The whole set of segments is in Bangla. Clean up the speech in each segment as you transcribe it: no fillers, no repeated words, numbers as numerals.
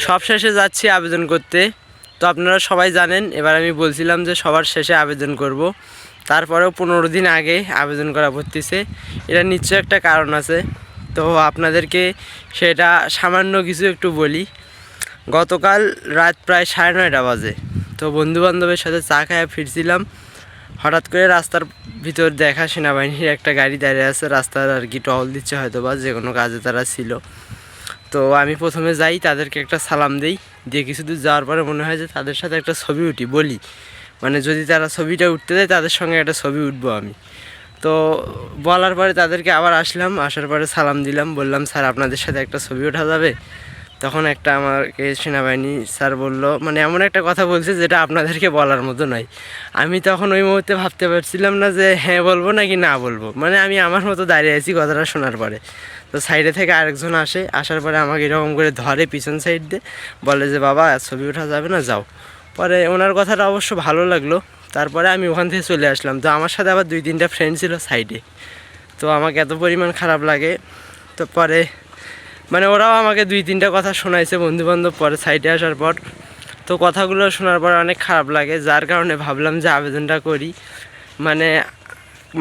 সব শেষে যাচ্ছি আবেদন করতে। তো আপনারা সবাই জানেন, এবার আমি বলছিলাম যে সবার শেষে আবেদন করব, তারপরেও 15 দিন আগে আবেদন করা পড়তেছে। এটা নিশ্চয় একটা কারণ আছে। তো আপনাদেরকে সেটা সামান্য কিছু একটু বলি। গতকাল রাত প্রায় 9:30 বাজে, তো বন্ধুবান্ধবের সাথে চা খাইয়া ফিরছিলাম। হঠাৎ করে রাস্তার ভিতর দেখা সেনাবাহিনীর একটা গাড়ি দাঁড়িয়ে আছে, রাস্তার আর কি টহল দিচ্ছে হয়তো বা যে কোনো কাজে তারা ছিল। তো আমি প্রথমে যাই, তাদেরকে একটা সালাম দিই, দিয়ে কিছু দূর যাওয়ার পরে মনে হয় যে তাদের সাথে একটা ছবি উঠি, বলি মানে যদি তারা ছবিটা উঠতে দেয় তাদের সঙ্গে একটা ছবি উঠবো আমি। তো বলার পরে তাদেরকে আবার আসলাম, আসার পরে সালাম দিলাম, বললাম স্যার আপনাদের সাথে একটা ছবি ওঠা যাবে? তখন একটা আমাকে সেনাবাহিনী স্যার বলল, মানে এমন একটা কথা বলছে যেটা আপনাদেরকে বলার মতো নয়। আমি তখন ওই মুহূর্তে ভাবতে পারছিলাম না যে হ্যাঁ বলবো নাকি না বলবো, মানে আমি আমার মতো দাঁড়িয়ে আছি কথাটা শোনার পরে। তো সাইডে থেকে আরেকজন আসে, আসার পরে আমাকে এরকম করে ধরে পিছন সাইড দিয়ে, বলে যে বাবা ছবি ওঠা যাবে না, যাও। পরে ওনার কথাটা অবশ্য ভালো লাগলো। তারপরে আমি ওখান থেকে চলে আসলাম। তো আমার সাথে আবার 2-3টা ফ্রেন্ড ছিল সাইডে। তো আমাকে এত পরিমাণ খারাপ লাগে। তো পরে মানে ওরাও আমাকে 2-3টা কথা শোনাইছে বন্ধুবান্ধব পরে সাইডে আসার পর। তো কথাগুলো শোনার পর অনেক খারাপ লাগে, যার কারণে ভাবলাম যে আবেদনটা করি। মানে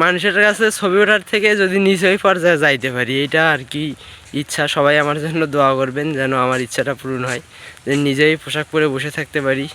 মানুষের কাছে ছবি ওঠার থেকে যদি নিজ ওই পর্যায়ে যাইতে পারি, এইটা আর কি ইচ্ছা। সবাই আমার জন্য দোয়া করবেন যেন আমার ইচ্ছাটা পূরণ হয়, যে নিজেই পোশাক পরে বসে থাকতে পারি।